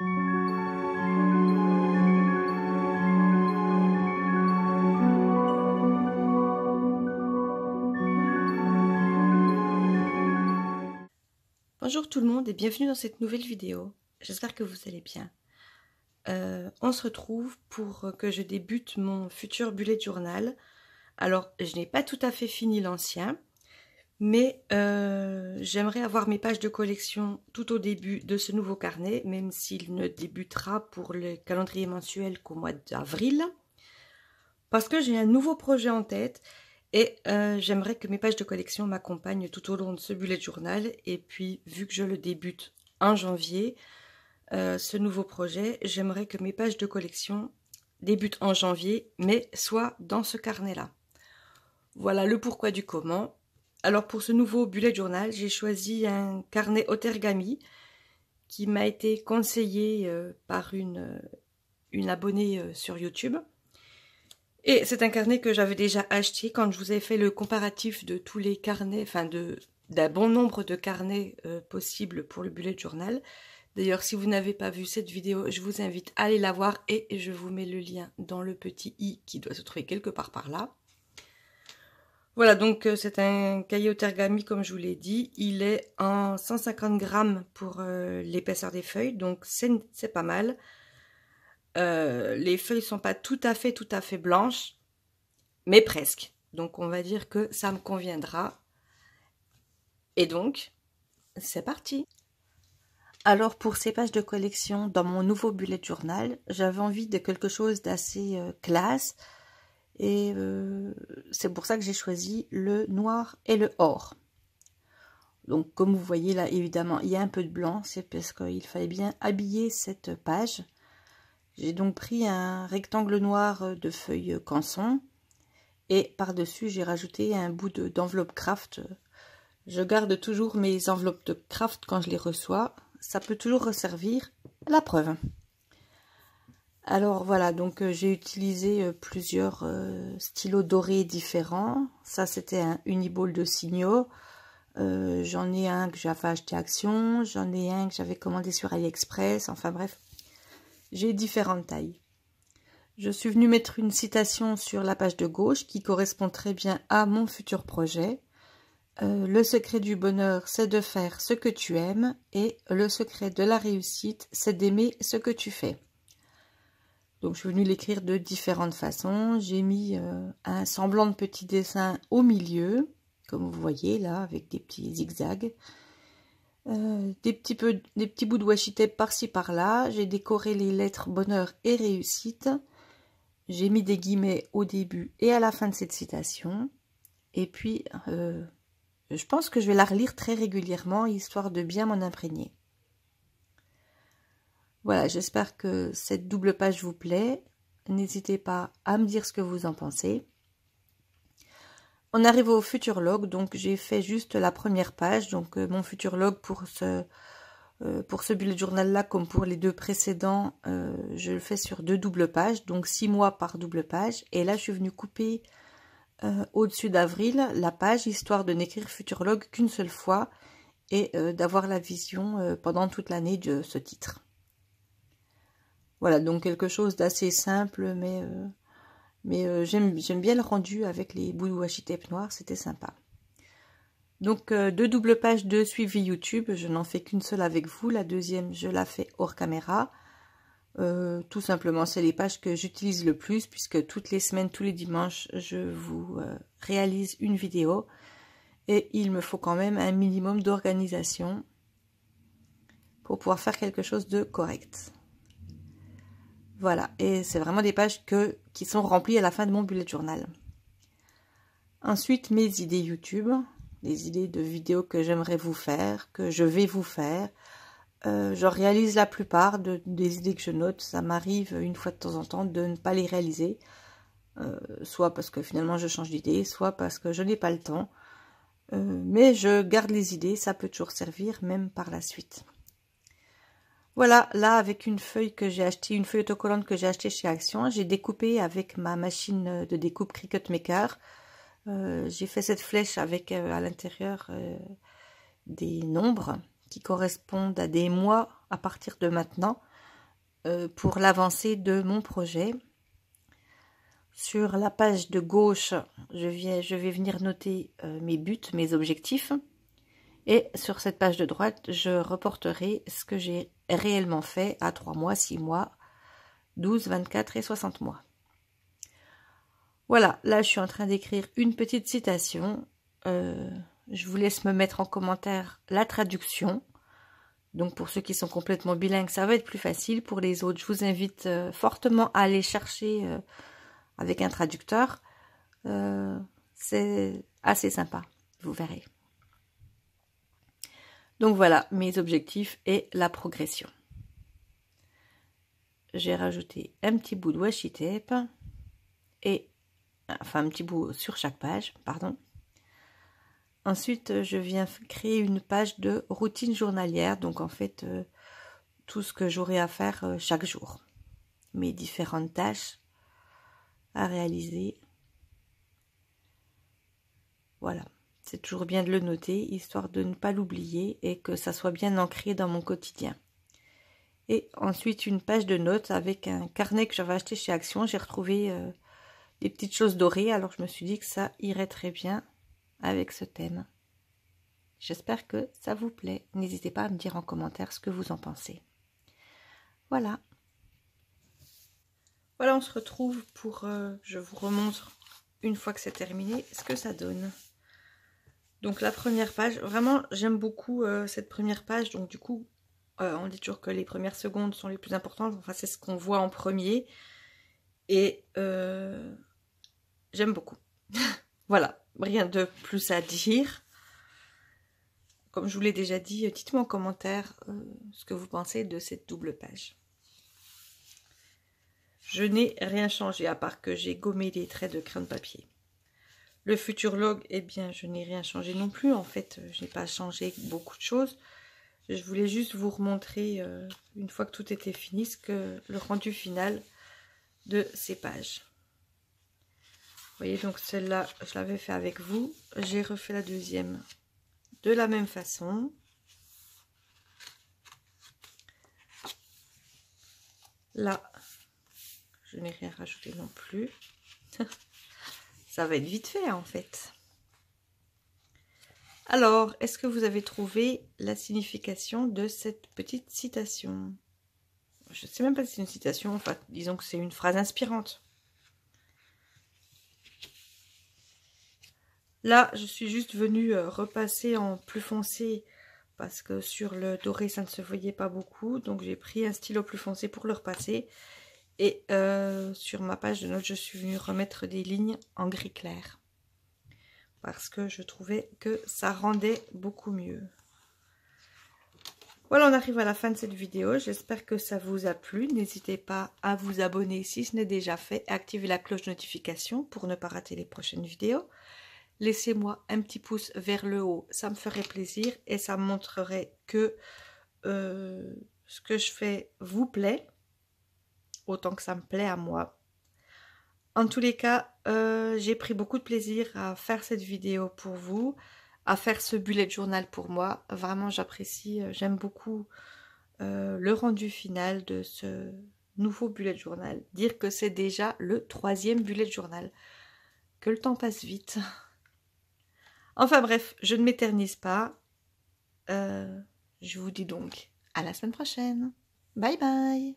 Bonjour tout le monde et bienvenue dans cette nouvelle vidéo. J'espère que vous allez bien. On se retrouve pour que je débute mon futur bullet journal. Alors, je n'ai pas tout à fait fini l'ancien, mais j'aimerais avoir mes pages de collection tout au début de ce nouveau carnet, même s'il ne débutera pour le calendrier mensuel qu'au mois d'avril, parce que j'ai un nouveau projet en tête. Et j'aimerais que mes pages de collection m'accompagnent tout au long de ce bullet journal. Et puis, vu que je le débute en janvier, ce nouveau projet, j'aimerais que mes pages de collection débutent en janvier, mais soient dans ce carnet-là. Voilà le pourquoi du comment. Alors, pour ce nouveau bullet journal, j'ai choisi un carnet Ottergami qui m'a été conseillé par une abonnée sur YouTube. Et c'est un carnet que j'avais déjà acheté quand je vous ai fait le comparatif de tous les carnets, enfin d'un bon nombre de carnets possibles pour le bullet journal. D'ailleurs, si vous n'avez pas vu cette vidéo, je vous invite à aller la voir et je vous mets le lien dans le petit i qui doit se trouver quelque part par là. Voilà, donc c'est un cahier Ottergami comme je vous l'ai dit. Il est en 150 grammes pour l'épaisseur des feuilles, donc c'est pas mal. Les feuilles sont pas tout à fait blanches, mais presque. Donc on va dire que ça me conviendra. Et donc, c'est parti. Alors pour ces pages de collection, dans mon nouveau bullet journal, j'avais envie de quelque chose d'assez classe. Et c'est pour ça que j'ai choisi le noir et le or. Donc comme vous voyez là, évidemment, il y a un peu de blanc. C'est parce qu'il fallait bien habiller cette page. J'ai donc pris un rectangle noir de feuilles canson. Et par-dessus, j'ai rajouté un bout d'enveloppe craft. Je garde toujours mes enveloppes de craft quand je les reçois. Ça peut toujours resservir, la preuve. Alors voilà, donc j'ai utilisé plusieurs stylos dorés différents. Ça, c'était un Uniball de Signo. J'en ai un que j'avais acheté Action. J'en ai un que j'avais commandé sur AliExpress. Enfin bref, j'ai différentes tailles. Je suis venue mettre une citation sur la page de gauche qui correspond très bien à mon futur projet. Le secret du bonheur, c'est de faire ce que tu aimes et le secret de la réussite, c'est d'aimer ce que tu fais. Donc, je suis venue l'écrire de différentes façons. J'ai mis un semblant de petit dessin au milieu, comme vous voyez là, avec des petits zigzags. Des petits bouts de washi tape par-ci par-là. J'ai décoré les lettres bonheur et réussite. J'ai mis des guillemets au début et à la fin de cette citation. Et puis, je pense que je vais la relire très régulièrement, histoire de bien m'en imprégner. Voilà, j'espère que cette double page vous plaît. N'hésitez pas à me dire ce que vous en pensez. On arrive au futur log, donc j'ai fait juste la première page. Donc mon futur log pour ce bullet journal là, comme pour les deux précédents, je le fais sur 2 doubles pages, donc 6 mois par double page. Et là, je suis venue couper au-dessus d'avril la page, histoire de n'écrire futur log qu'une seule fois et d'avoir la vision pendant toute l'année de ce titre. Voilà, donc quelque chose d'assez simple, mais j'aime bien le rendu avec les bouts de washi tape noir, c'était sympa. Donc 2 doubles pages de suivi YouTube, je n'en fais qu'une seule avec vous, la deuxième je la fais hors caméra. Tout simplement, c'est les pages que j'utilise le plus, puisque toutes les semaines, tous les dimanches, je vous réalise une vidéo. Et il me faut quand même un minimum d'organisation pour pouvoir faire quelque chose de correct. Voilà, et c'est vraiment des pages qui sont remplies à la fin de mon bullet journal. Ensuite, mes idées YouTube, les idées de vidéos que j'aimerais vous faire, que je vais vous faire. Je réalise la plupart des idées que je note. Ça m'arrive une fois de temps en temps de ne pas les réaliser. Soit parce que finalement je change d'idée, soit parce que je n'ai pas le temps. Mais je garde les idées, ça peut toujours servir, même par la suite. Voilà, là avec une feuille que j'ai achetée, une feuille autocollante que j'ai achetée chez Action, j'ai découpé avec ma machine de découpe Cricut Maker. J'ai fait cette flèche avec à l'intérieur des nombres qui correspondent à des mois à partir de maintenant. pour l'avancée de mon projet. Sur la page de gauche, je vais venir noter mes buts, mes objectifs. Et sur cette page de droite, je reporterai ce que j'ai réellement fait à 3 mois, 6 mois, 12, 24 et 60 mois. Voilà, là je suis en train d'écrire une petite citation. Je vous laisse me mettre en commentaire la traduction. Donc pour ceux qui sont complètement bilingues, ça va être plus facile. Pour les autres, je vous invite fortement à aller chercher avec un traducteur. C'est assez sympa, vous verrez. Donc voilà, mes objectifs et la progression. J'ai rajouté un petit bout de washi tape et un petit bout sur chaque page, pardon. Ensuite, je viens créer une page de routine journalière, donc en fait, tout ce que j'aurai à faire chaque jour. Mes différentes tâches à réaliser. Voilà, c'est toujours bien de le noter, histoire de ne pas l'oublier et que ça soit bien ancré dans mon quotidien. Et ensuite, une page de notes avec un carnet que j'avais acheté chez Action. J'ai retrouvé des petites choses dorées, alors je me suis dit que ça irait très bien avec ce thème. J'espère que ça vous plaît. N'hésitez pas à me dire en commentaire ce que vous en pensez. Voilà. Voilà, on se retrouve pour... je vous remontre, une fois que c'est terminé, ce que ça donne. Donc la première page, vraiment, j'aime beaucoup cette première page. Donc du coup, on dit toujours que les premières secondes sont les plus importantes. Enfin, c'est ce qu'on voit en premier. Et j'aime beaucoup. Voilà, rien de plus à dire. Comme je vous l'ai déjà dit, dites-moi en commentaire ce que vous pensez de cette double page. Je n'ai rien changé à part que j'ai gommé les traits de crayon de papier. Le futur log, eh bien, je n'ai rien changé non plus. En fait, je n'ai pas changé beaucoup de choses. Je voulais juste vous remontrer, une fois que tout était fini, le rendu final de ces pages. Vous voyez, donc celle-là, je l'avais fait avec vous. J'ai refait la deuxième de la même façon. Là, je n'ai rien rajouté non plus. Ça va être vite fait en fait. Alors, est-ce que vous avez trouvé la signification de cette petite citation? Je ne sais même pas si c'est une citation, enfin, disons que c'est une phrase inspirante. Là, je suis juste venue repasser en plus foncé parce que sur le doré, ça ne se voyait pas beaucoup. Donc, j'ai pris un stylo plus foncé pour le repasser. Et sur ma page de notes, je suis venue remettre des lignes en gris clair. Parce que je trouvais que ça rendait beaucoup mieux. Voilà, on arrive à la fin de cette vidéo. J'espère que ça vous a plu. N'hésitez pas à vous abonner si ce n'est déjà fait. Activez la cloche de notification pour ne pas rater les prochaines vidéos. Laissez-moi un petit pouce vers le haut. Ça me ferait plaisir et ça me montrerait que ce que je fais vous plaît. Autant que ça me plaît à moi. En tous les cas, j'ai pris beaucoup de plaisir à faire cette vidéo pour vous, à faire ce bullet journal pour moi. Vraiment, j'apprécie, j'aime beaucoup le rendu final de ce nouveau bullet journal. Dire que c'est déjà le 3e bullet journal. Que le temps passe vite. Enfin bref, je ne m'éternise pas. Je vous dis donc à la semaine prochaine. Bye bye.